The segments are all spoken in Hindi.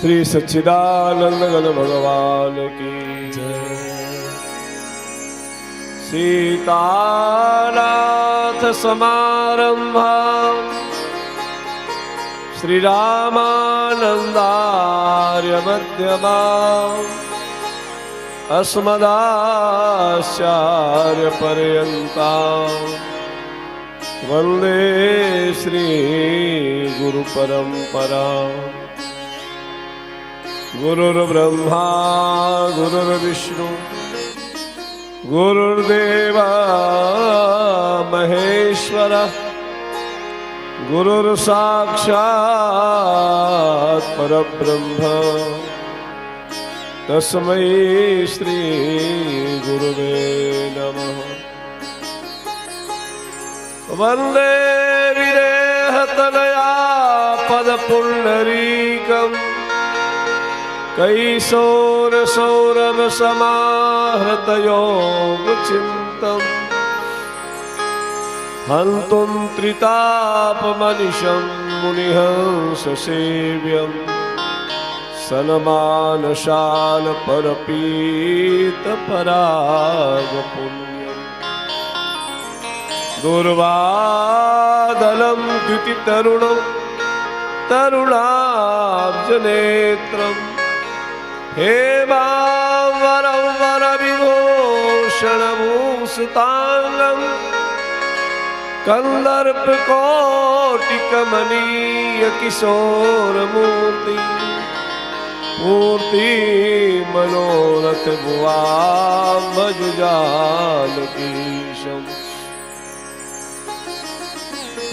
श्री सच्चिदानंद घन भगवान की जय। सीतानाथ समारंभा श्री रामानंदार्य मध्यमा अस्मदाचार्य पर्यंता वंदे श्री गुरु परंपरा। गुरुर्ब्रह्मा गुरुर्विष्णु गुरुर्देवा महेश्वर गुरुर्साक्षात् परब्रह्म तस्मै श्री गुरुवे नमः। वंदे विदेहतनया पदपुण्डरीकम् कैशोर सौरभ समाहृतयोगचिन्तम् हन्तुं त्रितापमनिशं मुनिहंस सेव्यम् सनमानशाल परपीत पराग पुण्यम्। दुर्वादलं द्युतितरुणं तरुणाब्जनेत्रम् हेमावरं वरविभूषणभूषिताङ्गं कन्दर्पकोटिकमनीय किशोरमूर्ति मूर्ति मनोरथ भुवाम्बुजालकीशम्।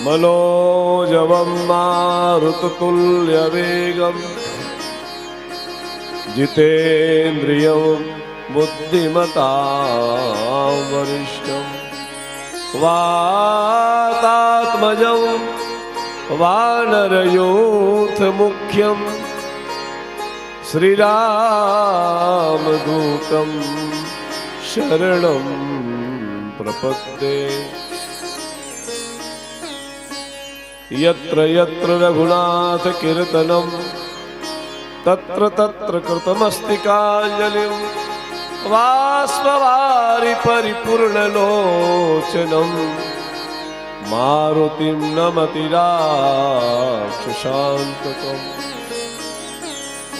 मनोजवं मारुततुल्यवेगम् जितेन्द्रियं बुद्धिमतां वरिष्ठं वातात्मजं वानरयूथमुख्यं श्रीरामदूतं शरणं प्रपद्ये। यत्र यत्र रघुनाथ कीर्तनं तत्र तत्र कृतमस्तिकाञ्जलिं वाष्पवारि परिपूर्णलोचनं मारुतिं नमति राक्षसान्तकम्।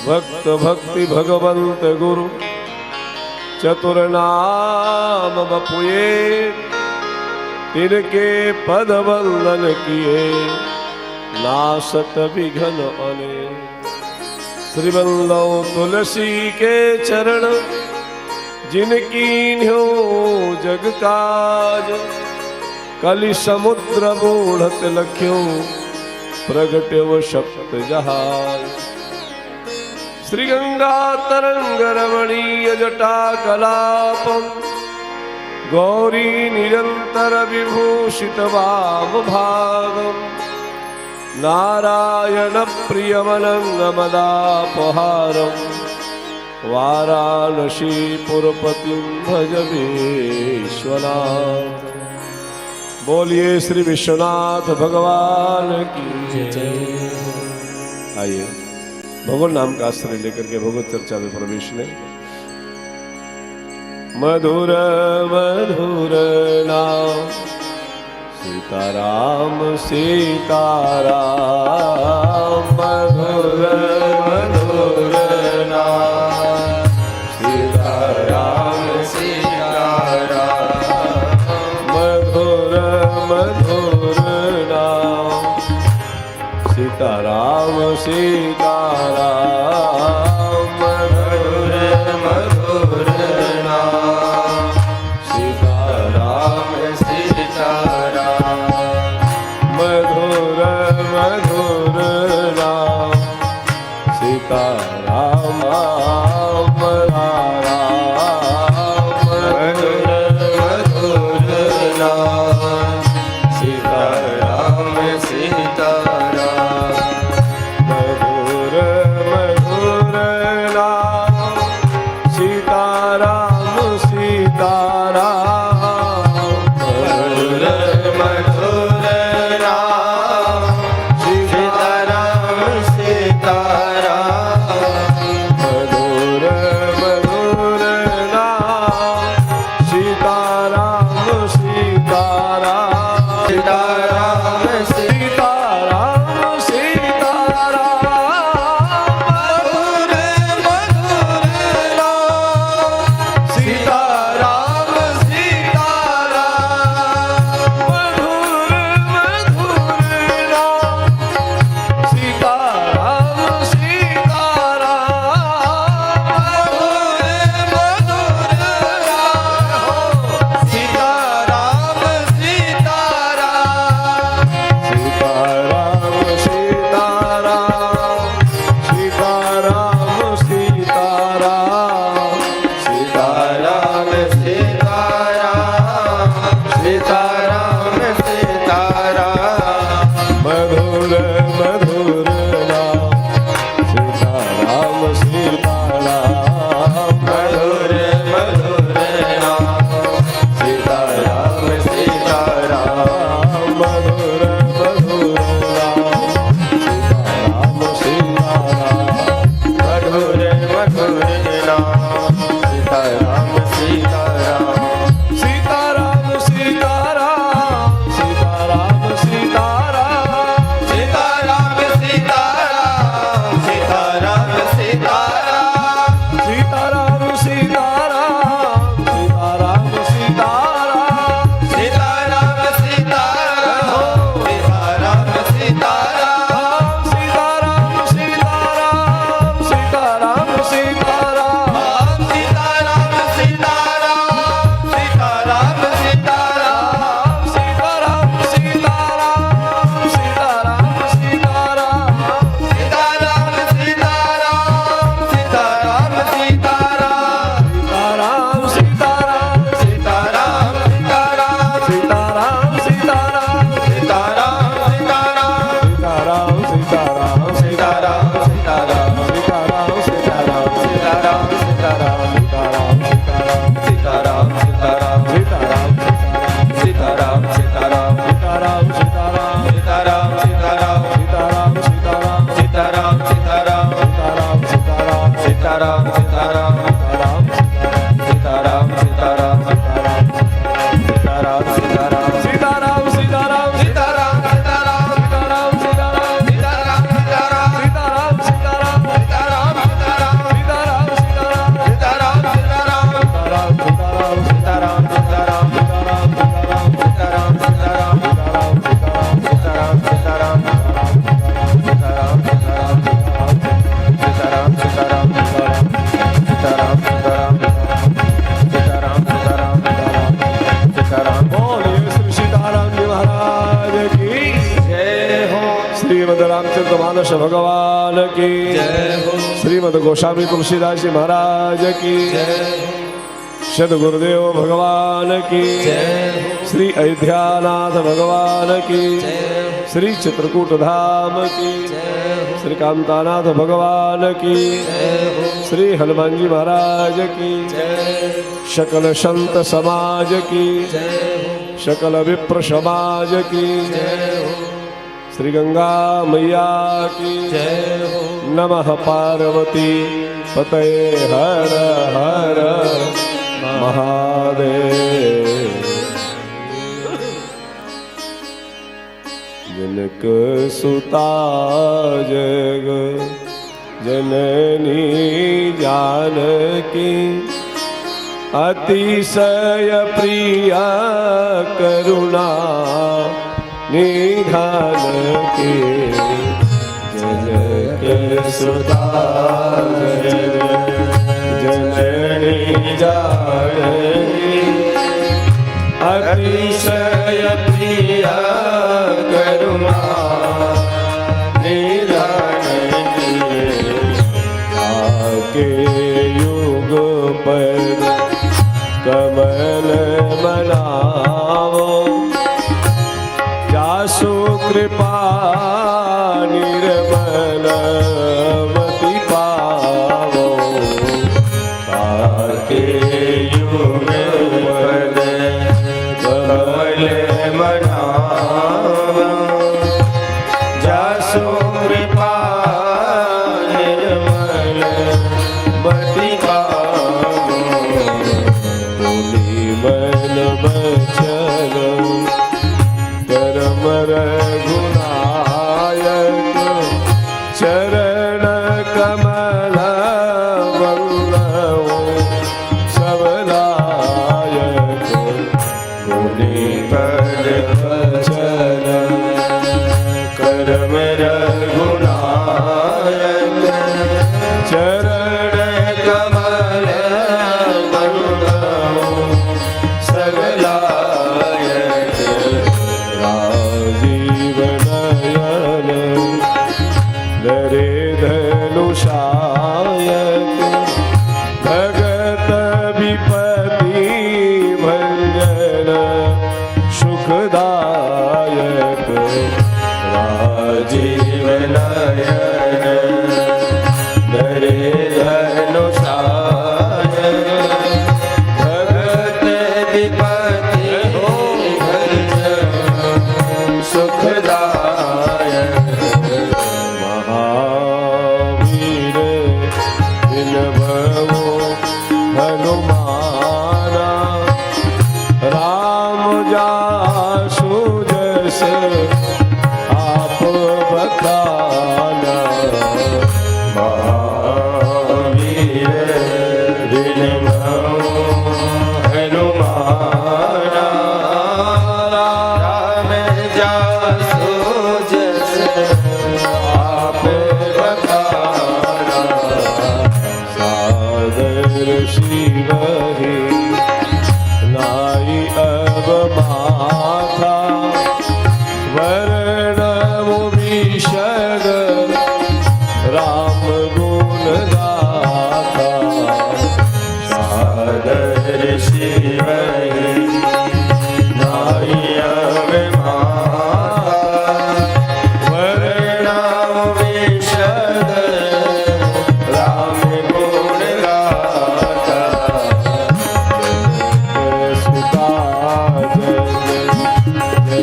भक्त भक्ति भगवंत गुरु चतुर्नाम बपुए तिनके पद वंदन किए नासत विघ्न अनेक। श्रीवल्लभ तुलसी के चरण जिनकी न्यो जग काज कलि समुद्र बूढ़त लख्यो प्रगट्यव शक्त जहाज। श्री गंगा तरंग रमणीय जटा कलापम गौरी निरंतर विभूषित वाम भागम नारायण प्रियमनंगमदापहारं वाराणसी पुरपतिं भज विश्वनाथ। बोलिए श्री विश्वनाथ भगवान की जय। आइए भगवान नाम का आश्रय लेकर के भगवत चर्चा में प्रवेश लें। मधुर मधुर नाम सीताराम सीताराम मधुर मधुर नाम सीताराम सीताराम मधुर मधुर नाम सीताराम सीताराम मधुर मधुर नाम सीताराम सीताराम मधुर मधुर नाम सीताराम मधुर मधुर नाम सीताराम सीताराम मधुर मधुर नाम सीताराम सीताराम मानस भगवान की जय हो। श्रीमद गोस्वामी तुलसीदास जी महाराज की जय हो। सद्गुरुदेव भगवान की जय हो। श्री अयोध्यानाथ भगवान की जय हो। श्री चित्रकूट धाम की जय हो। श्री कामतानाथ भगवान की जय हो। श्री हनुमान जी महाराज की जय हो। सकल संत समाज की जय हो। सकल विप्र समाज की जय हो। श्री गंगा मैया की जय हो। नमः पार्वती पतये हर हर महादेव। जनक सुता जग जननी जानकी अतिशय प्रिय करुणा निधान के जनक सुता जननी जानकी अतिशय प्रिय करुणा निधान के आके युग पर कमल बनाओ जासु कृपा निर्मल मति पावो ताके युग पर कमल बनाओ जासु कृपा निर्मल मति पावो तुली मन बचन कर्म रघुनायक चरण कमल वल्लभ सबलायक मुनि पर बचन कर्म रघुनायक चरण कमल सबलायक राजीव नयन धरे धनुषायक भगत विपति भंजन सुखदायक राजीव नयन धरे धनुषायक भगत विपति भंजन सुखदायक महावीर विनभवो हनुमाना राम जासु जस आप बखाना महावीर विनभवो हनुमाना राम जासु जस आप बखाना सादर शिवहि नाई अब माथा वर्णम विशद राम गुण गाथा सादर शिवहि नाई अब माथा वर्णम विशद राम गुण गाथा सुता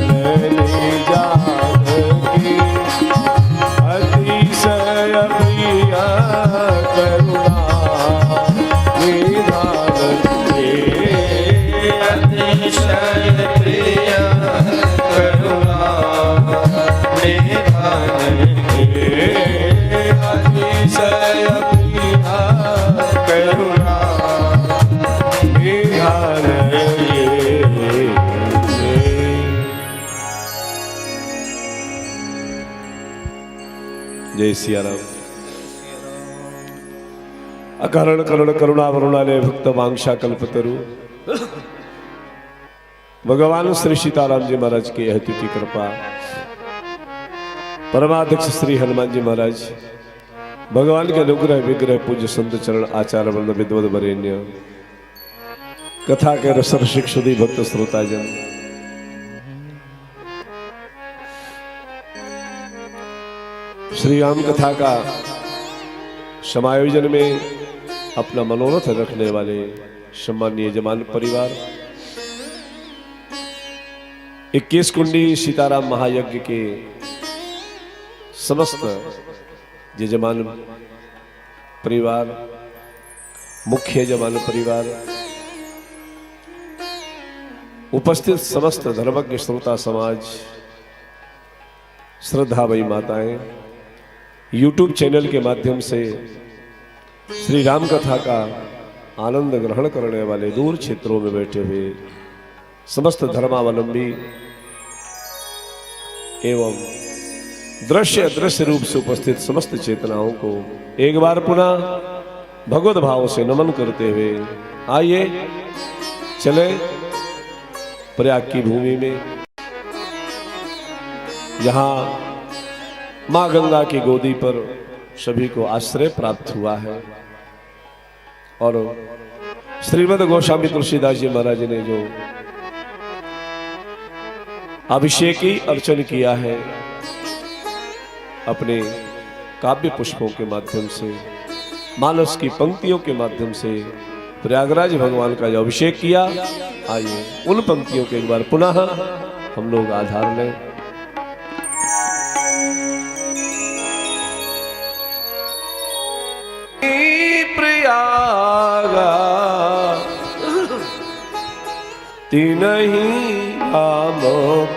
जननी जानकी अतिशय प्रिय करुणा निधान अतिशय प्रिय करुणा निधान अतिशय प्रिय करुणा निधान जय सिया राम। अकारण करुण करुणा वरुणालय भक्त वांछा कल्पतरु भगवान श्री सीताराम जी महाराज की अतुकी कृपा परमाध्यक्ष श्री हनुमान जी महाराज भगवान के अनुग्रह विग्रह पूज्य संत चरण आचार्य वर्ण विद्वद वरेण्य कथा के रसरसिक सुधी भक्त श्रोताजन श्री राम कथा का समायोजन में अपना मनोरथ रखने वाले सम्मानीय जमान परिवार 21 कुंडी सीताराम महायज्ञ के समस्त यजमान परिवार मुख्य यजमान परिवार उपस्थित समस्त धर्मज्ञ श्रोता समाज श्रद्धामयी माताएं YouTube चैनल के माध्यम से श्री राम कथा का आनंद ग्रहण करने वाले दूर क्षेत्रों में बैठे हुए समस्त धर्मावलंबी एवं दृश्य अदृश्य रूप से उपस्थित समस्त चेतनाओं को एक बार पुनः भगवत भाव से नमन करते हुए आइए चले प्रयाग की भूमि में जहां मां गंगा की गोदी पर सभी को आश्रय प्राप्त हुआ है और श्रीमद गोस्वामी तुलसीदास जी महाराज ने जो अभिषेकी अर्चन किया है अपने काव्य पुष्पों के माध्यम से मानस की पंक्तियों के माध्यम से प्रयागराज भगवान का जो अभिषेक किया, आइए उन पंक्तियों के एक बार पुनः हम लोग आधार लें। प्रयाग तिन्हीं राम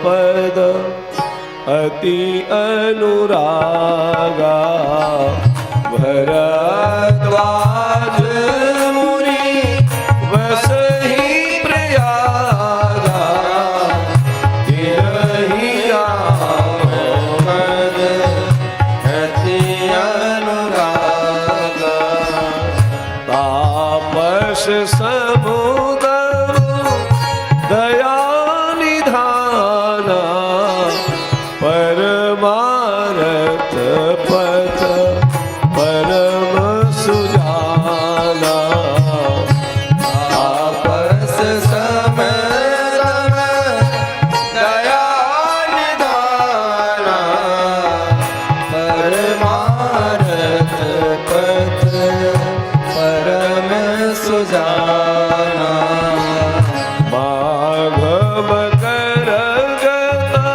पद अति अनुरागा भरद्वाज मुनि बसहि प्रयागा तिन्हीं राम पद अति अनुरागा तापस समुद्र दया निधाना परमारथ पथ परम सुजाना आपस समरम दया निधाना परमारथ पथ परम सुजाना माघव कर गता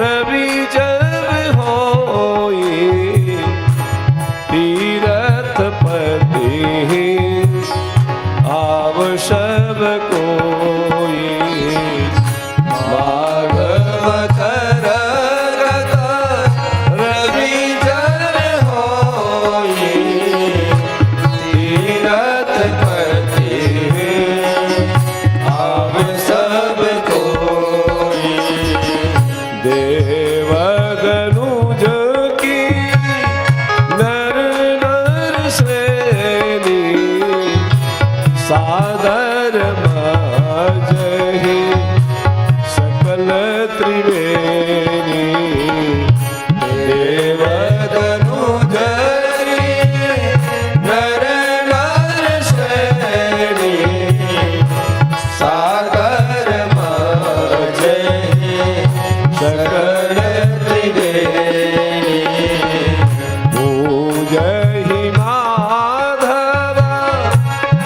रवि जब होई तीरथ पति आवश्यक कोई माघव कर गता रवि जब होई तीरथ पति आव सब कोई देवगनुज की नर नर श्रेणी सादर मजहि सकल त्रिवेणी देवगनुज की नर नर श्रेणी सागर मजहि सकल त्रिवेणी पूजहि माधव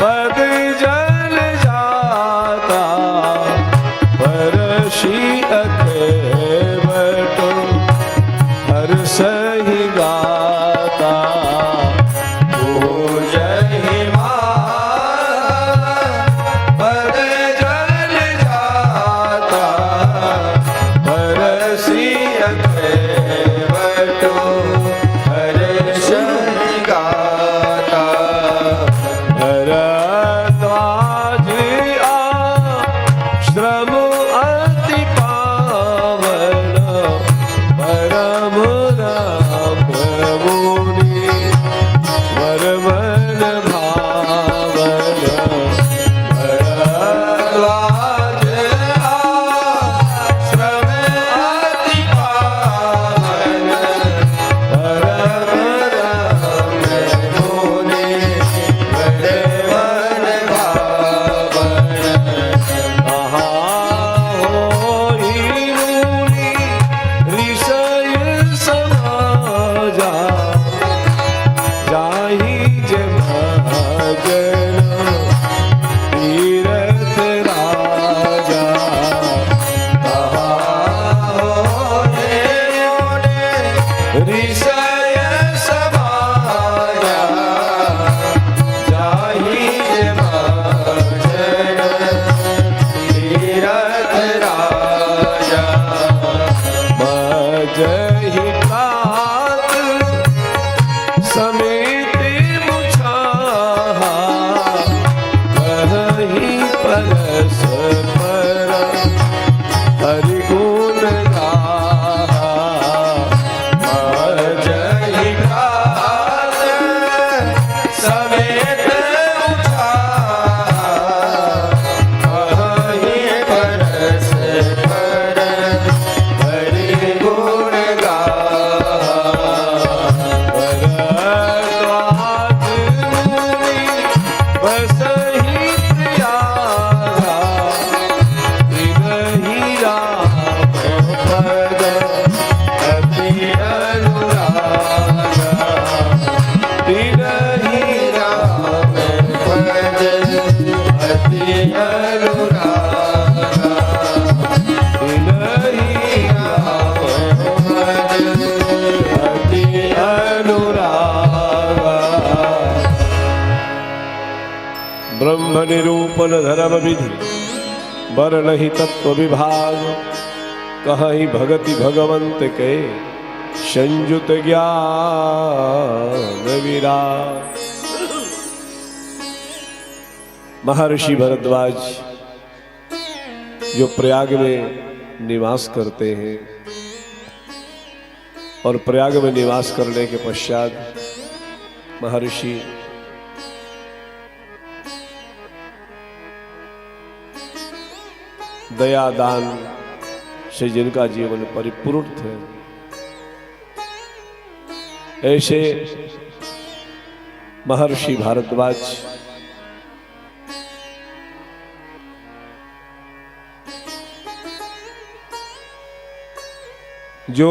पद जल जाता परषि अखेवट हर्षहि गाता पूजहि माधव पद जल जाता परषि अखेवट हर्षहि गाता भरद्वाज आश्रम अति पावन परम राम मुनि वरमन भावन भरद्वाज आश्रम अति पावन परम राम मुनि वरमन भावन कहा होई मुनि ऋषय समाजा जाहि जन तीरथ राजा कहा होई मुनि ऋषय समाजा जाहि जन तीरथ राजा मजहि तात समेत मुछाहा कहि परस्पर हरि गुण गाहा मजहि तात समेत मुछाहा कहि परस्पर हरि गुण गाहा भरद्वाज मुनि बसहि प्रयागा तिन्हीं राम पद अति अनुरागा तिन्हीं राम पद अति अनुरागा तिन्हीं राम पद अति अनुरागा ब्रह्म निरूपण धर्म विधि बर नहीं तत्व विभाग, कहीं भगति भगवंत के संयुत ज्ञान विराग। महर्षि भरद्वाज जो प्रयाग में निवास करते हैं और प्रयाग में निवास करने के पश्चात महर्षि दया दान से जिनका जीवन परिपूर्ण थे, ऐसे महर्षि भारद्वाज जो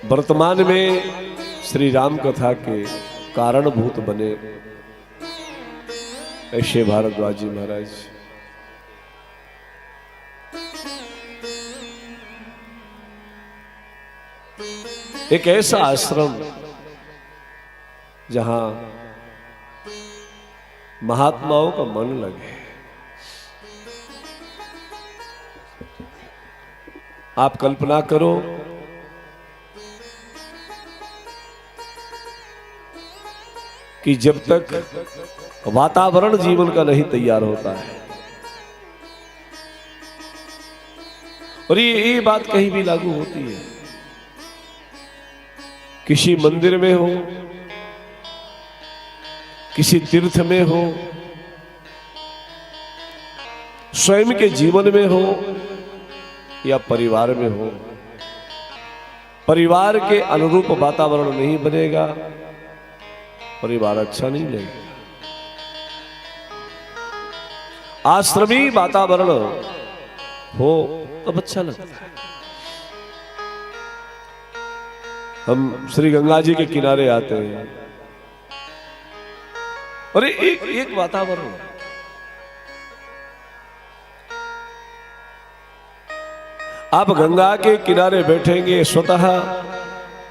वर्तमान में श्री राम कथा के कारणभूत बने, ऐसे भारद्वाज जी महाराज एक ऐसा आश्रम जहां महात्माओं का मन लगे। आप कल्पना करो कि जब तक वातावरण जीवन का नहीं तैयार होता है, और ये बात कहीं भी लागू होती है, किसी मंदिर में हो, किसी तीर्थ में हो, स्वयं के जीवन में हो या परिवार में हो, परिवार के अनुरूप वातावरण नहीं बनेगा, परिवार अच्छा नहीं लगेगा। आश्रमी वातावरण हो तब अच्छा लगता है। हम श्री गंगा जी के किनारे आते हैं और एक वातावरण, आप गंगा के किनारे बैठेंगे, स्वतः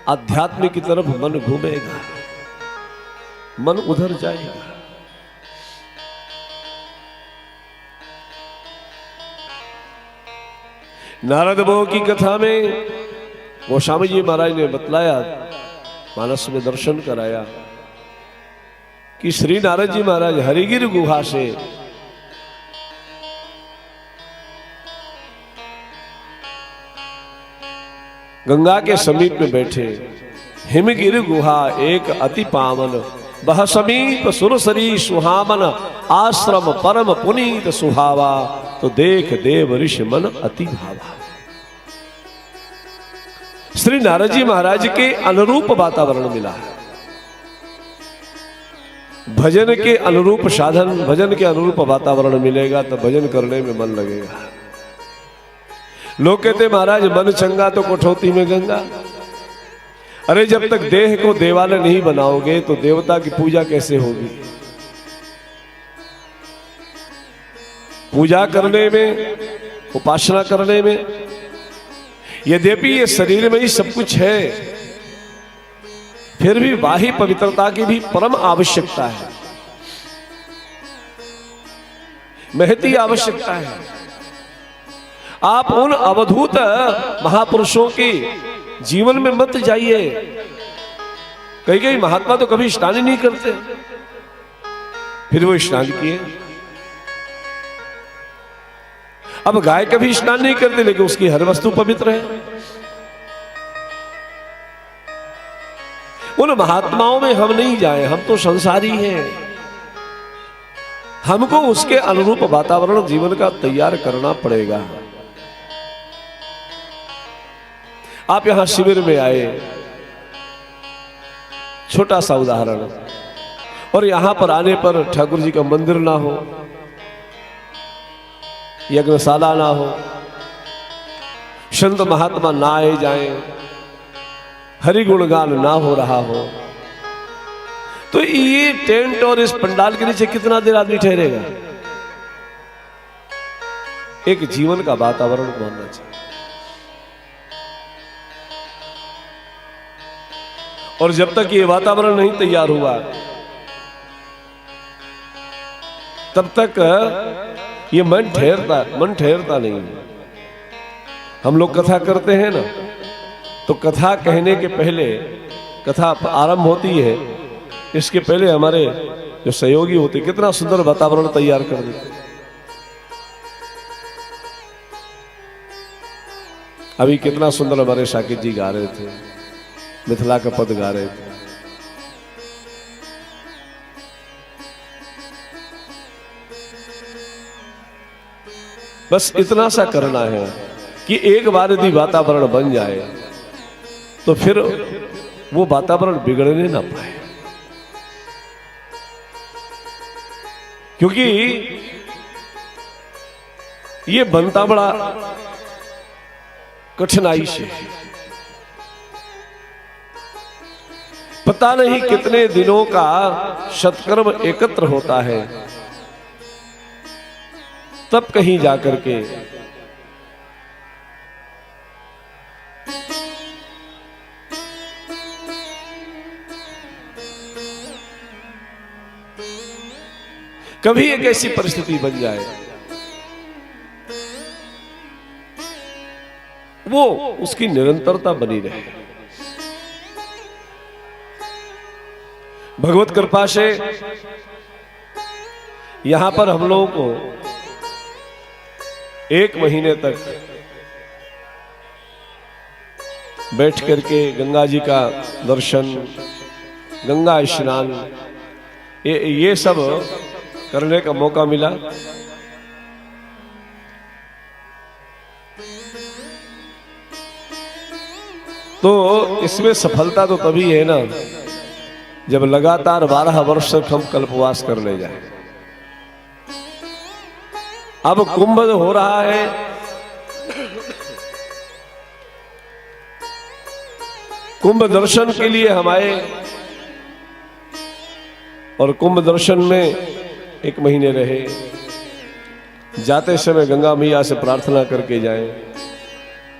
आध्यात्म की तरफ मन घूमेगा, मन उधर जाएगा। नारद बहु की कथा में गोस्वामी जी महाराज ने बतलाया, मानस में दर्शन कराया कि श्री नारद जी महाराज हरिगिर गुहा से गंगा के समीप में बैठे। हिमगिर गुहा एक अति पावन, बह समीप सुरसरी सुहामन, आश्रम परम पुनीत सुहावा, तो देख देव ऋषि मन अति भावा। श्री नारद जी महाराज के अनुरूप वातावरण मिला है। भजन के अनुरूप साधन, भजन के अनुरूप वातावरण मिलेगा तो भजन करने में मन लगेगा। लोग कहते महाराज मन चंगा तो कठौती में गंगा। अरे जब तक देह को देवालय नहीं बनाओगे तो देवता की पूजा कैसे होगी? पूजा करने में, उपासना करने में, यद्यपि ये शरीर में ही सब कुछ है, फिर भी बाह्य पवित्रता की भी परम आवश्यकता है, महती आवश्यकता है। आप उन अवधूत महापुरुषों के जीवन में मत जाइए। कई महात्मा तो कभी स्नान ही नहीं करते, फिर वो स्नान किए। अब गाय कभी स्नान नहीं करते लेकिन उसकी हर वस्तु पवित्र है। उन महात्माओं में हम नहीं जाए, हम तो संसारी हैं। हमको उसके अनुरूप वातावरण जीवन का तैयार करना पड़ेगा। आप यहां शिविर में आए, छोटा सा उदाहरण, और यहां पर आने पर ठाकुर जी का मंदिर ना हो, यज्ञशाला ना हो, संत महात्मा ना आए जाएं, हरि गुणगान ना हो रहा हो, तो ये टेंट और इस पंडाल के नीचे कितना देर आदमी ठहरेगा? एक जीवन का वातावरण बनना चाहिए। और जब तक ये वातावरण नहीं तैयार हुआ तब तक ये मन ठहरता नहीं। हम लोग कथा करते हैं ना, तो कथा कहने के पहले, कथा आरंभ होती है, इसके पहले हमारे जो सहयोगी होते कितना सुंदर वातावरण तैयार कर देते। अभी कितना सुंदर हमारे शाकिर जी गा रहे थे, मिथिला का पद गा रहे थे। बस इतना सा करना है कि एक बार यदि वातावरण बन जाए तो फिर वो वातावरण बिगड़ने ना पाए, क्योंकि ये बनता बड़ा कठिनाई से। पता नहीं कितने दिनों का सत्कर्म एकत्र होता है, तब कहीं जाकर के कभी एक ऐसी परिस्थिति बन जाए, वो उसकी निरंतरता बनी रहे। भगवत कृपा से यहां पर हम लोगों को 1 महीने तक बैठ करके गंगा जी का दर्शन, गंगा स्नान, ये सब करने का मौका मिला। तो इसमें सफलता तो तभी है ना जब लगातार 12 वर्ष तक हम कल्पवास करने जाए। अब कुंभ हो रहा है, कुंभ दर्शन के लिए हम आए और कुंभ दर्शन में 1 महीने रहे। जाते समय गंगा मैया से प्रार्थना करके जाएं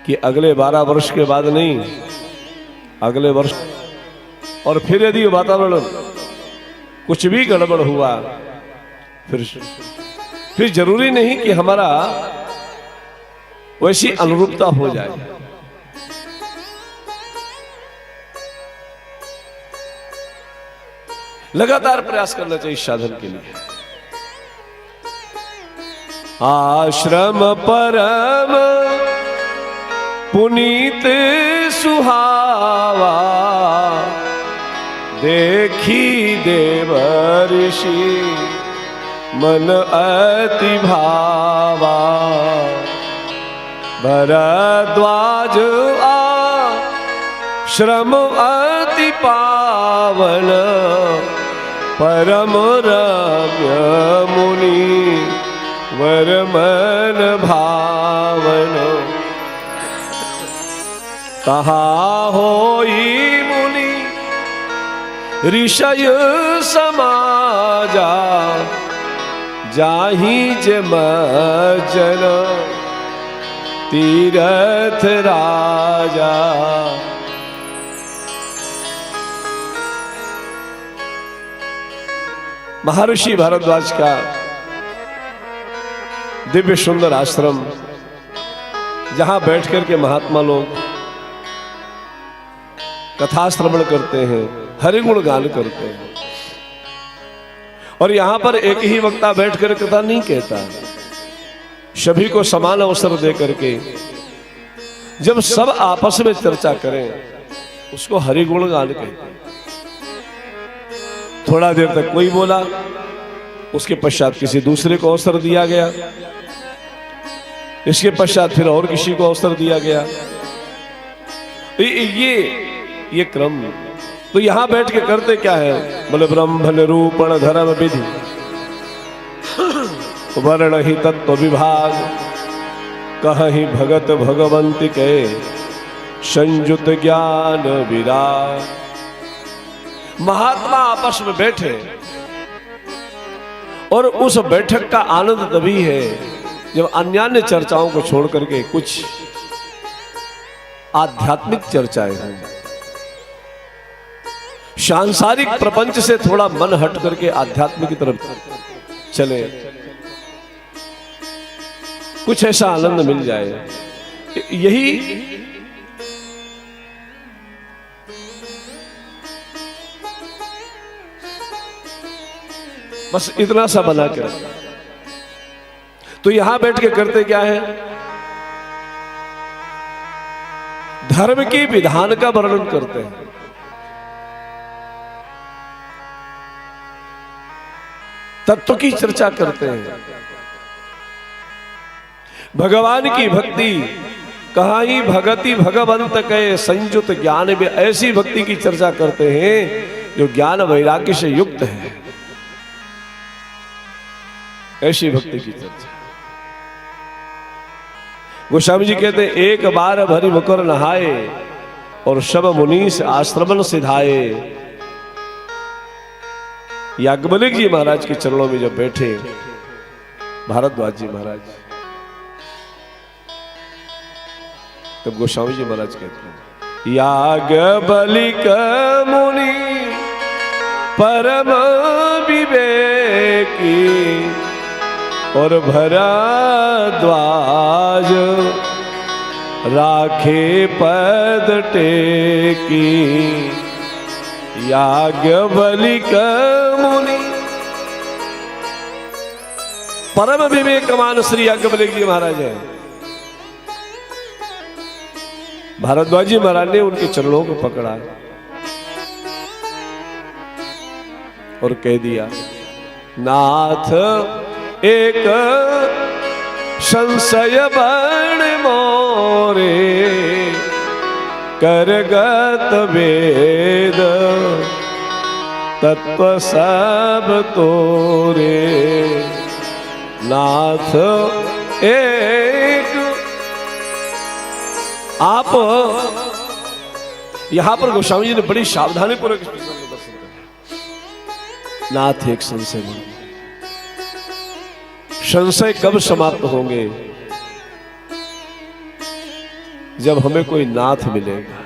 कि अगले 12 वर्ष के बाद नहीं, अगले वर्ष। और फिर यदि वातावरण कुछ भी गड़बड़ हुआ, फिर जरूरी नहीं कि हमारा वैसी अनुरूपता हो जाए। लगातार प्रयास करना चाहिए साधन के लिए। आश्रम परम पुनीत सुहावा, देखी देव ऋषि मन अति भावा। भरद्वाज आश्रम अति पावन, परम रम्य मुनि वर मन भावन। कहा होई मुनि ऋषय समाजा, जाहि जम जन तीरथ राजा। महर्षि भारद्वाज का दिव्य सुंदर आश्रम, जहां बैठ करके महात्मा लोग कथा श्रवण करते हैं, हरिगुण गान करते हैं। और यहां पर एक ही वक्ता बैठ कर कथा नहीं कहता, सभी को समान अवसर दे करके जब सब आपस में चर्चा करें उसको हरिगुण गान कहते हैं। थोड़ा देर तक कोई बोला, उसके पश्चात किसी दूसरे को अवसर दिया गया, इसके पश्चात फिर और किसी को अवसर दिया गया। ये क्रम। तो यहां बैठ के करते क्या है, बोले ब्रह्म निरूपण धर्म विधि, वर्ण ही तत्व विभाग, कहीं भगत भगवंत के संयुत ज्ञान विराग। महात्मा आपस में बैठे और उस बैठक का आनंद तभी है जब अन्यान्य चर्चाओं को छोड़ करके कुछ आध्यात्मिक चर्चाएं हों। सांसारिक प्रपंच से थोड़ा मन हट करके आध्यात्म की तरफ चले। कुछ ऐसा आनंद मिल जाए। यही बस इतना सा बना के रखा। तो यहां बैठ के करते क्या है, धर्म के विधान का वर्णन करते हैं। तत्व की चर्चा करते हैं, भगवान की भक्ति कहाँ ही भगति भगवंत के संयुत ज्ञान में, ऐसी भक्ति की चर्चा करते हैं जो ज्ञान वैराग्य से युक्त है। ऐसी भक्ति की चर्चा। गोस्वामी जी कहते हैं, एक बार भरी मुकर नहाए और सब मुनीस आश्रमण सिधाए। याज्ञवल्क्य जी महाराज के चरणों में जब बैठे भारद्वाज जी महाराज, तब गोस्वामी जी महाराज कहते हैं, याज्ञवल्क्य मुनि परम विवेकी और भरद्वाज राखे पद टेकी। याज्ञवल्क्य मुनि परम विवेकवान श्री याज्ञवल्क्य जी महाराज है। भारद्वाज जी महाराज ने उनके चरणों को पकड़ा और कह दिया, नाथ एक संशय बण मोरे करगत वेद तत्व सब तोरे। नाथ एक, आप यहां पर गोस्वामी जी ने बड़ी सावधानी पूर्वक दर्शन किया। नाथ एक संशय बण, संशय कब समाप्त होंगे, जब हमें कोई नाथ मिलेगा।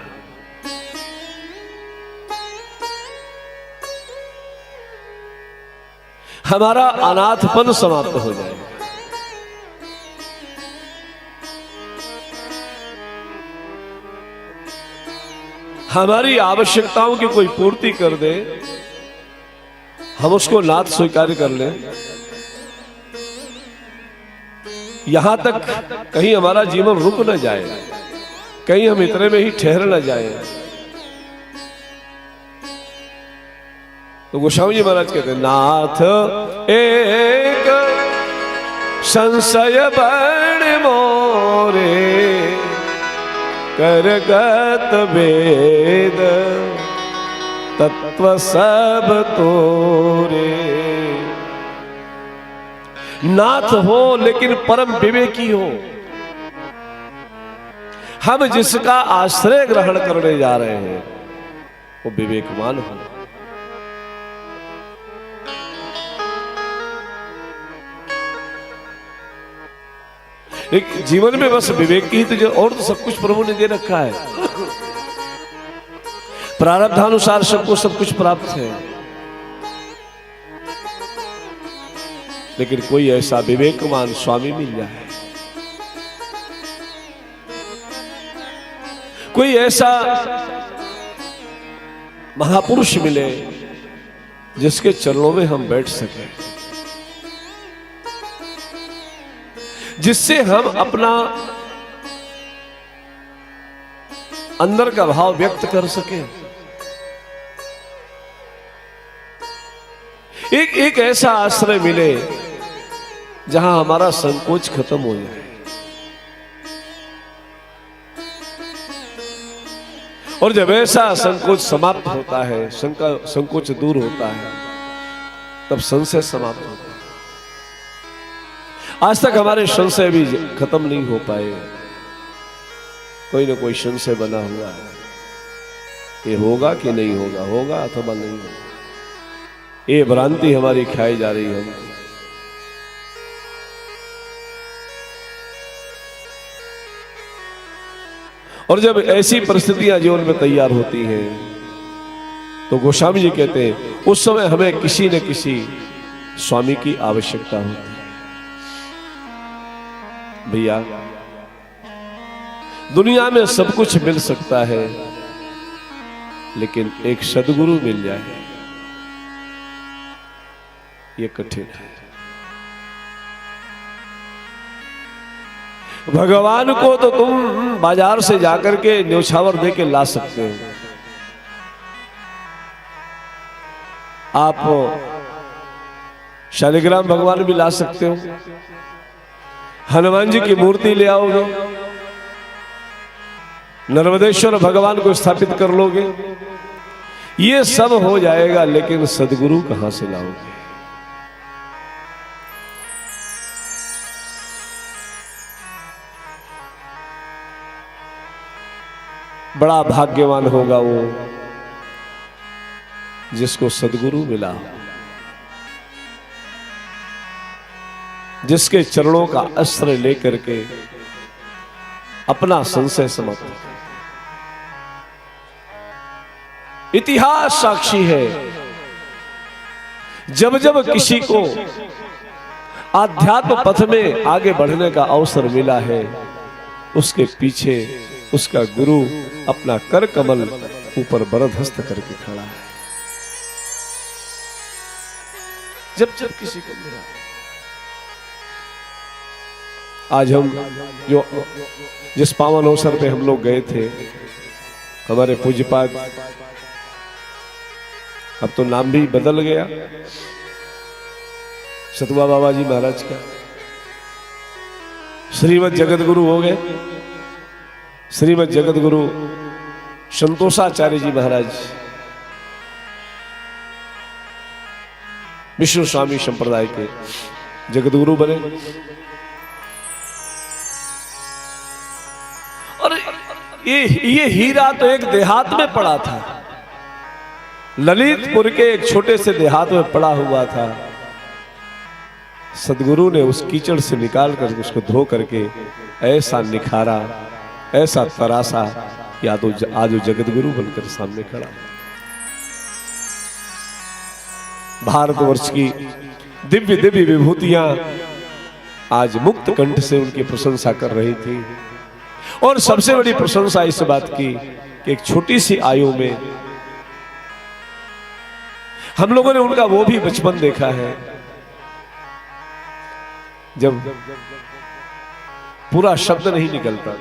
हमारा अनाथपन समाप्त हो जाएगा। हमारी आवश्यकताओं की कोई पूर्ति कर दे, हम उसको नाथ स्वीकार कर लें। यहां तक कहीं हमारा जीवन रुक न जाए, कहीं हम इतने में ही ठहर न जाए। तो गोस्वामी जी महाराज कहते हैं, नाथ एक संशय बण मोरे करगत वेद तत्व सब तोरे। नाथ हो लेकिन परम विवेकी हो। हम जिसका आश्रय ग्रहण करने जा रहे हैं वो विवेकवान हो। एक जीवन में बस विवेक की ही तो, और तो सब कुछ प्रभु ने दे रखा है। प्रारब्धानुसार सबको सब कुछ प्राप्त है, लेकिन कोई ऐसा विवेकवान स्वामी मिल जाए, कोई ऐसा महापुरुष मिले जिसके चरणों में हम बैठ सके, जिससे हम अपना अंदर का भाव व्यक्त कर सके। एक ऐसा आश्रय मिले जहां हमारा संकोच खत्म हो जाए। और जब ऐसा संकोच समाप्त होता है, संकोच दूर होता है, तब संशय समाप्त होता है। आज तक हमारे संशय भी खत्म नहीं हो पाए, कोई ना कोई संशय बना हुआ है, ये होगा कि नहीं होगा, होगा अथवा नहीं होगा। ये भ्रांति हमारी खाई जा रही है। और जब ऐसी परिस्थितियां जीवन में तैयार होती हैं, तो गोस्वामी जी कहते हैं उस समय हमें किसी न किसी स्वामी की आवश्यकता होती है। भैया दुनिया में सब कुछ मिल सकता है, लेकिन एक सदगुरु मिल जाए ये कठिन है। भगवान को तो तुम बाजार से जाकर के न्योछावर दे के ला सकते हो, आप शालिग्राम भगवान भी ला सकते हो, हनुमान जी की मूर्ति ले आओगे, नर्मदेश्वर भगवान को स्थापित कर लोगे, ये सब हो जाएगा, लेकिन सदगुरु कहां से लाओगे? बड़ा भाग्यवान होगा वो जिसको सदगुरु मिला, जिसके चरणों का आश्रय लेकर के अपना संशय समाप्त। इतिहास साक्षी है, जब जब किसी को आध्यात्म पथ में आगे बढ़ने का अवसर मिला है, उसके पीछे उसका गुरु अपना कर कमल ऊपर बरदहस्त करके खड़ा है। जब जब किसी को मिला, आज हम जो जिस पावन अवसर पे हम लोग गए थे, हमारे पूज्यपाद, अब तो नाम भी बदल गया, सतुआ बाबा जी महाराज का श्रीमद जगत गुरु हो गए, श्रीमद जगत गुरु संतोषाचार्य जी महाराज विष्णु स्वामी संप्रदाय के जगत गुरु बने। और ये हीरा तो एक देहात में पड़ा था, ललितपुर के एक छोटे से देहात में पड़ा हुआ था। सदगुरु ने उस कीचड़ से निकाल कर उसको धो करके ऐसा निखारा, ऐसा तरासा कि आज जगत गुरु बनकर सामने खड़ा। भारतवर्ष की दिव्य दिव्य विभूतियां आज मुक्त कंठ से उनकी प्रशंसा कर रही थी। और सबसे बड़ी प्रशंसा इस बात की कि एक छोटी सी आयु में हम लोगों ने उनका वो भी बचपन देखा है जब पूरा शब्द नहीं निकलता,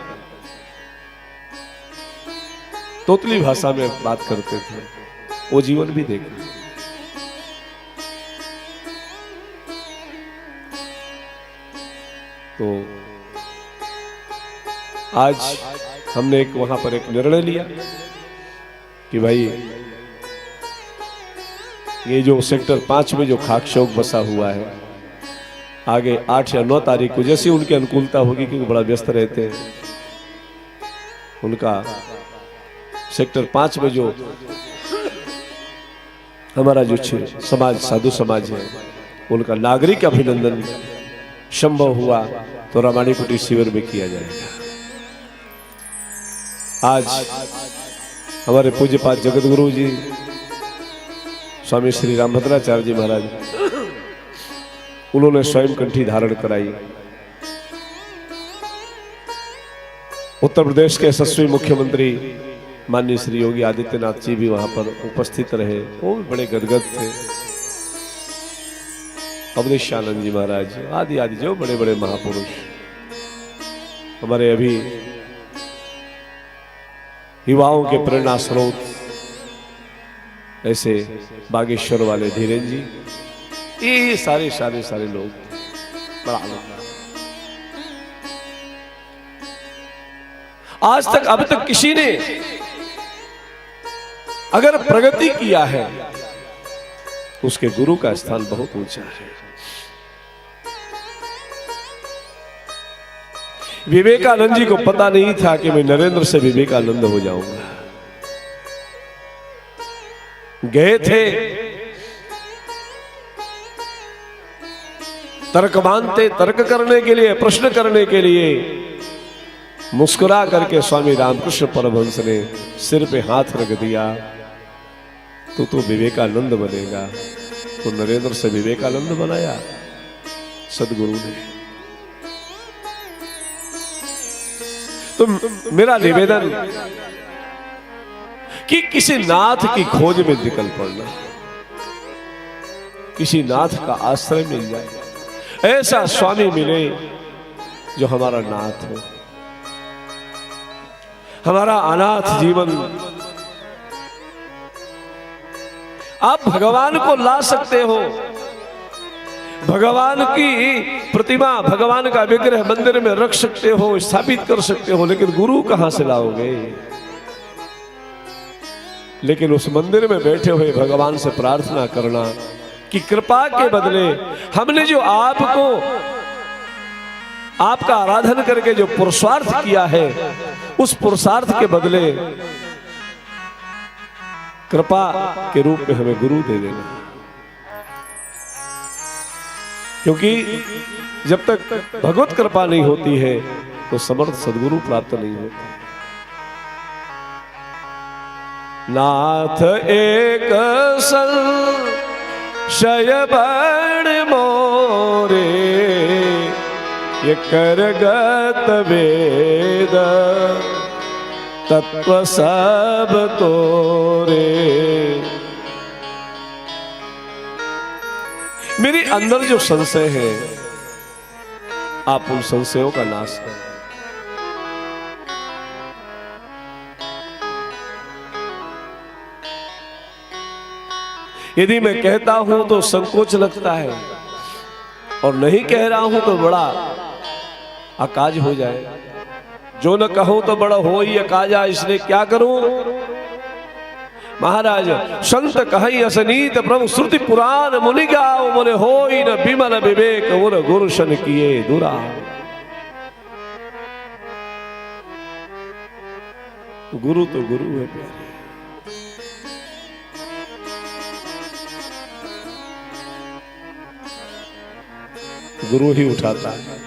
तोतली भाषा में बात करते थे, वो जीवन भी देखा। तो आज हमने एक वहां पर एक निर्णय लिया कि भाई ये जो सेक्टर 5 में जो खाक शौक बसा हुआ है, आगे 8 या 9 तारीख को जैसी उनकी अनुकूलता होगी, क्योंकि बड़ा व्यस्त रहते हैं, उनका सेक्टर 5 में जो हमारा जो समाज साधु समाज है, उनका नागरिक अभिनंदन संभव हुआ तो रामायणी कुटीर शिविर में किया जाएगा। आज हमारे पूज्यपाद जगत गुरु जी स्वामी श्री रामभद्राचार्य जी महाराज, उन्होंने स्वयं कंठी धारण कराई। उत्तर प्रदेश के यशस्वी मुख्यमंत्री माननीय श्री योगी आदित्यनाथ जी भी वहां पर उपस्थित रहे, वो भी बड़े गदगद थे। अवधेशानंद जी महाराज आदि आदि जो बड़े बड़े महापुरुष, हमारे अभी युवाओं के प्रेरणा स्रोत ऐसे बागेश्वर वाले धीरेन जी, ये सारे सारे सारे लोग, बड़ा आनंद। आज तक अब तक किसी ने अगर प्रगति किया है, उसके गुरु का स्थान बहुत ऊंचा है। विवेकानंद जी को पता नहीं था कि मैं नरेंद्र से विवेकानंद हो जाऊंगा। गए थे, तर्क मानते, तर्क करने के लिए, प्रश्न करने के लिए, मुस्कुरा करके स्वामी रामकृष्ण परमहंस ने सिर पे हाथ रख दिया, तो विवेकानंद बनेगा। तो नरेंद्र से विवेकानंद बनाया सदगुरु ने। तो मेरा निवेदन कि किसी नाथ की खोज में निकल पड़ना, किसी नाथ का आश्रय मिल जाए, ऐसा स्वामी मिले जो हमारा नाथ हो, हमारा अनाथ जीवन। आप भगवान को ला सकते हो, भगवान की प्रतिमा, भगवान का विग्रह मंदिर में रख सकते हो, स्थापित कर सकते हो, लेकिन गुरु कहां से लाओगे? लेकिन उस मंदिर में बैठे हुए भगवान से प्रार्थना करना कि कृपा के बदले हमने जो आपको, आपका आराधन करके जो पुरुषार्थ किया है, उस पुरुषार्थ के बदले कृपा के रूप में हमें गुरु दे देना। क्योंकि जब तक भगवत कृपा नहीं होती है तो समर्थ सदगुरु प्राप्त नहीं होता। नाथ एक संशय बड़ मोरे, ये करगत वेद तत्व सब तोरे। मेरे अंदर जो संशय है, आप उन संशयों का नाश करें। यदि मैं कहता हूं तो संकोच लगता है, और नहीं कह रहा हूं तो बड़ा अकाज हो जाए। जो न कहो तो बड़ा हो ही अकाजा, इसलिए क्या करूं? महाराज संत कहि असनीत प्रभु श्रुति पुराण मुनि गाओ, मोरे होई न विमल विवेक उर गुरुशन किए दुरा। गुरु तो गुरु है प्यारे, गुरु ही उठाता है।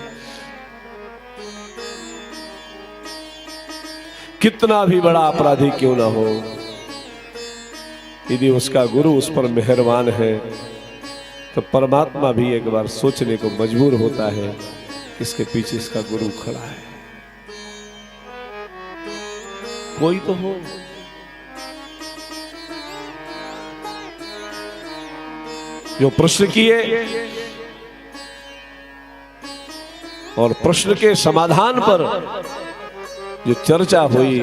कितना भी बड़ा अपराधी क्यों ना हो, यदि उसका गुरु उस पर मेहरबान है तो परमात्मा भी एक बार सोचने को मजबूर होता है कि इसके पीछे इसका गुरु खड़ा है। कोई तो हो। जो प्रश्न किए और प्रश्न के समाधान पर जो चर्चा हुई,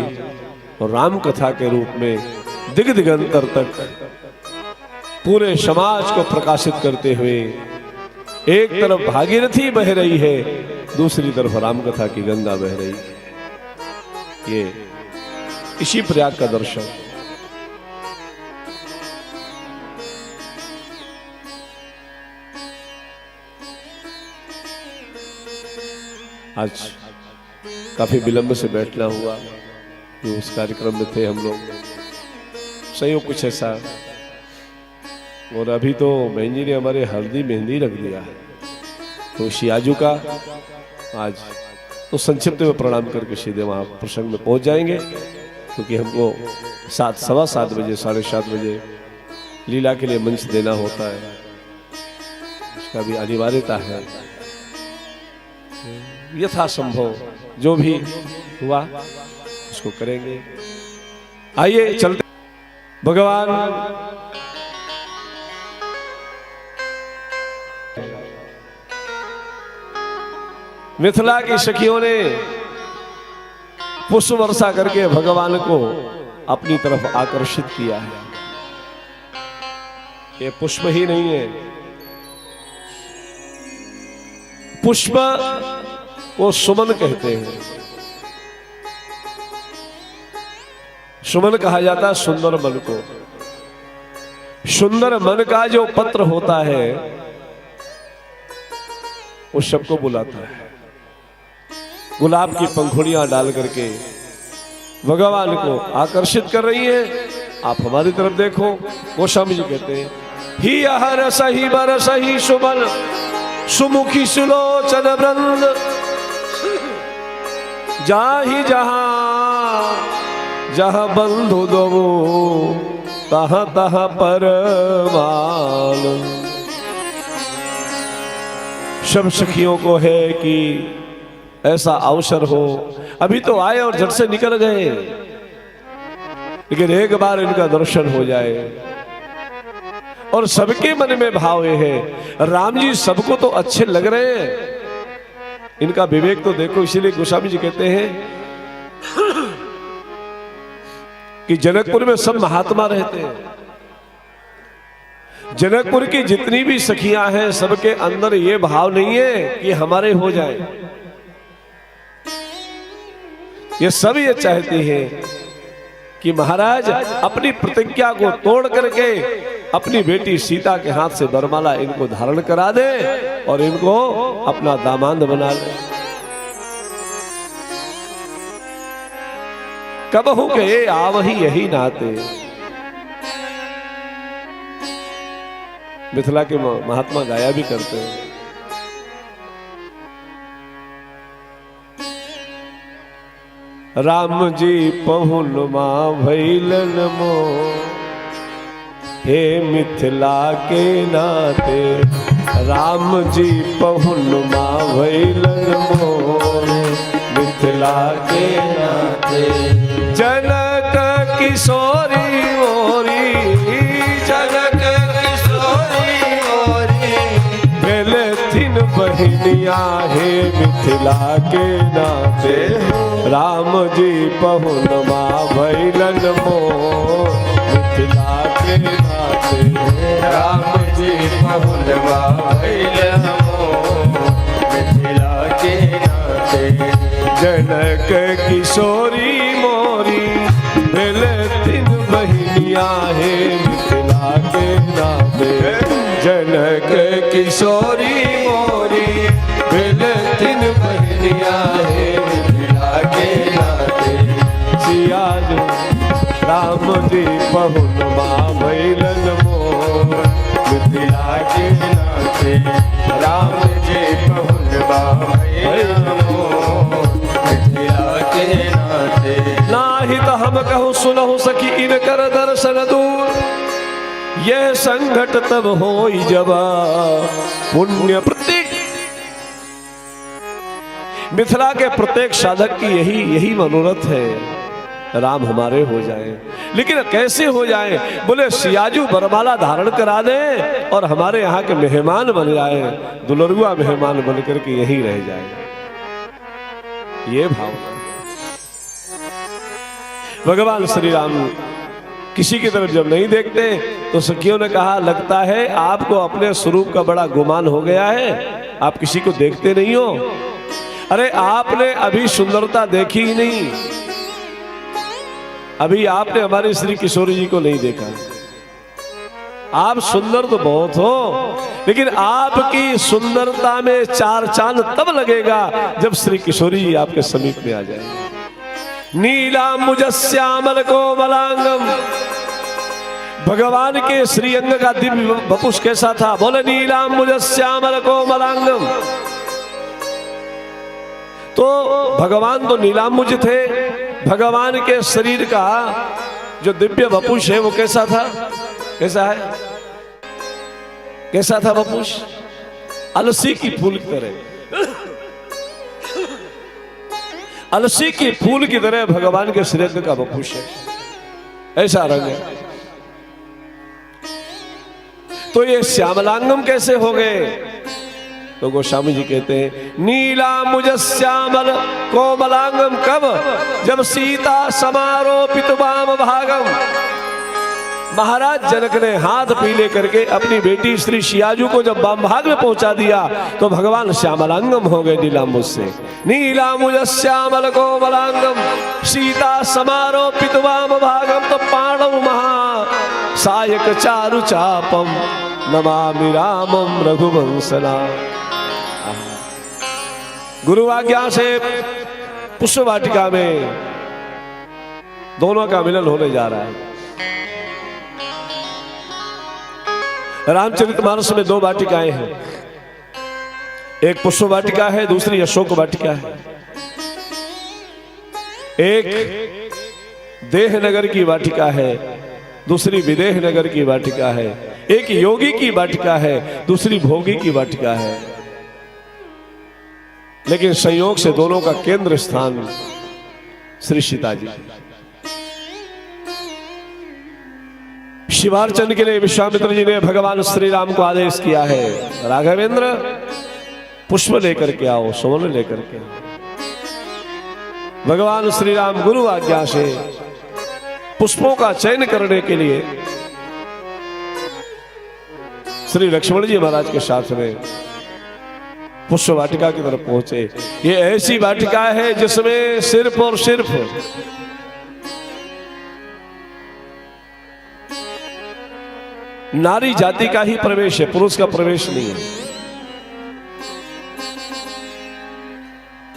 और राम कथा के रूप में दिग दिगंतर तक पूरे समाज को प्रकाशित करते हुए, एक तरफ भागीरथी बह रही है, दूसरी तरफ राम कथा की गंगा बह रही है। ये इसी प्रयाग का दर्शन। आज काफी विलंब से बैठना हुआ, जो उस कार्यक्रम में थे हम लोग, संयोग कुछ ऐसा। और अभी तो बहन जी ने हमारे हल्दी मेहंदी रख दिया है, तो शियाजू का आज तो संक्षिप्त में प्रणाम करके सीधे वहाँ प्रसंग में पहुंच जाएंगे, क्योंकि हमको 7:15 बजे 7:30 बजे लीला के लिए मंच देना होता है, उसका भी अनिवार्यता है। यथासंभव जो भी हुआ उसको करेंगे। आइए चलते। भगवान मिथिला की सखियों ने पुष्प वर्षा करके भगवान को अपनी तरफ आकर्षित किया है। ये पुष्प ही नहीं है, पुष्प वो सुमन कहते हैं। सुमन कहा जाता है सुंदर मन को। सुंदर मन का जो पत्र होता है वो सबको बुलाता है। गुलाब की पंखुड़ियां डाल करके भगवान को आकर्षित कर रही है। आप हमारी तरफ देखो, गोस्वामी जी कहते हैं, ही हर सही बर सही सुमन सुमुखी सुलोचन वृंद, जाहि जहां जहां बंधु दो तहां तहां परमान। सब सखियों को है कि ऐसा अवसर हो। अभी तो आए और झट से निकल गए, लेकिन एक बार इनका दर्शन हो जाए। और सबके मन में भाव ये है, राम जी सबको तो अच्छे लग रहे हैं, इनका विवेक तो देखो। इसीलिए गोस्वामी जी कहते हैं कि जनकपुर में सब महात्मा रहते हैं। जनकपुर की जितनी भी सखियां हैं, सबके अंदर ये भाव नहीं है कि हमारे हो जाए। ये सब ये चाहती हैं कि महाराज अपनी प्रतिज्ञा को तोड़ करके अपनी बेटी सीता के हाथ से वरमाला इनको धारण करा दे और इनको अपना दामाद बना ले। कबहू के आवही यही नाते। मिथिला के महात्मा गाया भी करते हैं। राम जी पहुनमा भैलन मो, हे मिथिला के नाते। राम जी पहुनमा भैलन मो, मिथिला के नाते। जनक किशोरी मोरी, जनक किशोरी मोरी, भेले थिन बहिनिया हे मिथिला के नाते। राम जी पहुनमा भैलन मो, मिथिला के नाते। राम जी पहुनमा भैलन मो, मिथिला के नाते। जनक किशोरी मोरी, भेले थिन बहिनिया हे मिथिला के नाते। जनक किशोरी मोरी, भेले थिन बहिनिया हे मिथिला के नाते। सिया जो राम जी पहुनमा भैलन मो, मिथिला के नाते। राम जी पहुनमा भैलन मो, मिथिला के नाते। नाही तो हम कहूँ सुनहु सखी इनकर दर्शन दूर। यह संकट तब होई जब पुण्य प्रतीक। मिथिला के प्रत्येक साधक की यही मनोरथ है, राम हमारे हो जाए। लेकिन कैसे हो जाए? बोले सियाजू वरमाला धारण करा दे और हमारे यहाँ के मेहमान बन जाए, दुलरुआ मेहमान बन करके यही रह जाए। ये भाव भगवान श्री राम किसी की तरफ जब नहीं देखते तो सखियों ने कहा, लगता है आपको अपने स्वरूप का बड़ा गुमान हो गया है, आप किसी को देखते नहीं हो। अरे आपने अभी सुंदरता देखी ही नहीं, अभी आपने हमारे श्री किशोरी जी को नहीं देखा। आप सुंदर तो बहुत हो, लेकिन आपकी सुंदरता में चार चांद तब लगेगा जब श्री किशोरी जी आपके समीप में आ जाएंगे। नीलाम्बुजश्यामल कोमलांगम, भगवान के श्री अंग का दिव्य वपुष कैसा था? बोले नीलाम्बुजश्यामल कोमलांगम। तो भगवान तो नीलाम्बुज थे, भगवान के शरीर का जो दिव्य वपुष है वो कैसा था? कैसा है? कैसा था वपुष? अलसी की फूल की तरह, अलसी की फूल की तरह भगवान के शरीर का वपुष है, ऐसा रंग है। तो ये श्यामलांगम कैसे हो गए? तो गोस्वामी जी कहते हैं नीलाम्बुज श्यामल कोमलांगम कब? जब सीता समारोपित वाम भागम। महाराज जनक ने हाथ पीले करके अपनी बेटी श्री सियाजू को जब वाम भाग में पहुंचा दिया तो भगवान श्यामलांगम हो गए नीलाम्बुज से। नीलाम्बुज श्यामल कोमलांगम सीता समारोपित वाम भागम। तो पाणव महा सायक चारु चापम नमामि रामम रघुवंशना। गुरु आज्ञा से पुष्प वाटिका में दोनों का मिलन होने जा रहा है। रामचरितमानस में दो वाटिकाएं हैं, एक पुष्प वाटिका है, दूसरी अशोक वाटिका है। एक देह नगर की वाटिका है, दूसरी विदेह नगर की वाटिका है। एक योगी की वाटिका है, दूसरी भोगी की वाटिका है। लेकिन संयोग से दोनों का केंद्र स्थान श्री सीता जी। शिवार्चन के लिए विश्वामित्र जी ने भगवान श्री राम को आदेश किया है, राघवेंद्र पुष्प लेकर के आओ, सुमन लेकर के आओ। भगवान श्री राम गुरु आज्ञा से पुष्पों का चयन करने के लिए श्री लक्ष्मण जी महाराज के साथ में पुष्प वाटिका की तरफ पहुंचे। ये ऐसी वाटिका है जिसमें सिर्फ और सिर्फ नारी जाति का ही प्रवेश है, पुरुष का प्रवेश नहीं है।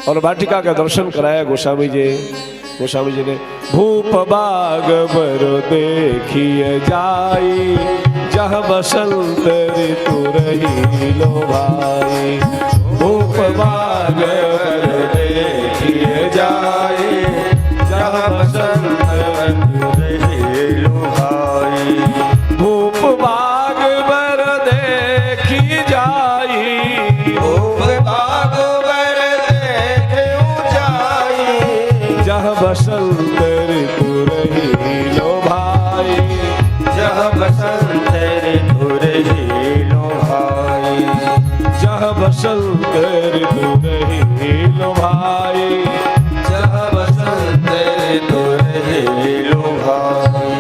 और वाटिका का दर्शन कराया गोस्वामी जी ने। भूप बाग बर देखिए जाई, जहाँ बसंत ऋतु रही लो भाई। भूप बाग बर देखिए जाई, जहाँ बसंत ऋतु रही लो भाई। भूप बाग बर देखी जाई, भूप बाग बर देखी जाई, जहाँ बसंत ऋतु रही लो भाई। जहाँ बसंत ऋतु रही लो भाई, जहाँ बसंत ऋतु रही लो भाई, जहाँ बसंत ऋतु रही लो भाई।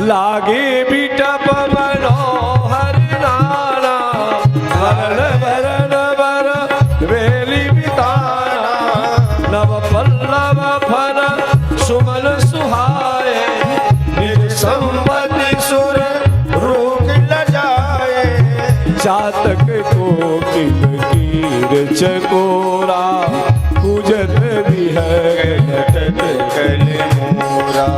लागे बिटप मनोहर नाना, भरण भरण बर वेली बिताना। नव पल्लव फल सुमन सुहाए, निज संपत्ति सुर रूप लजाए। चातक को कीर चकोरा, पूजत भी है घटत कल मोरा।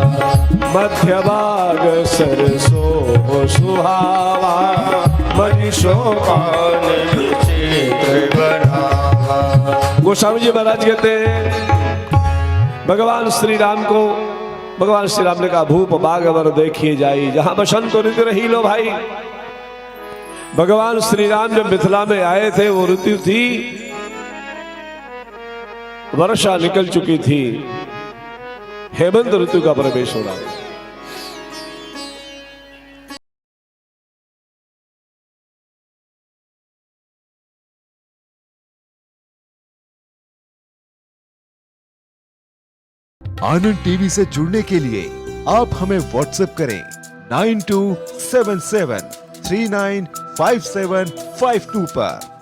मध्य भाग सरसो सुहावा, मनीषो पान चित्र बढ़ावा। गोस्वामी जी महाराज कहते हैं भगवान श्री राम ने कहा भूप बाग बर देखिए जाई, जहां बसंत ऋतु रही लो भाई। भगवान श्री राम जब मिथिला में आए थे वो ऋतु थी, वर्षा निकल चुकी थी, हेमंत ऋतु का प्रवेश हो रहा है। आनंद टीवी से जुड़ने के लिए आप हमें व्हाट्सएप करें 9277395752 पर।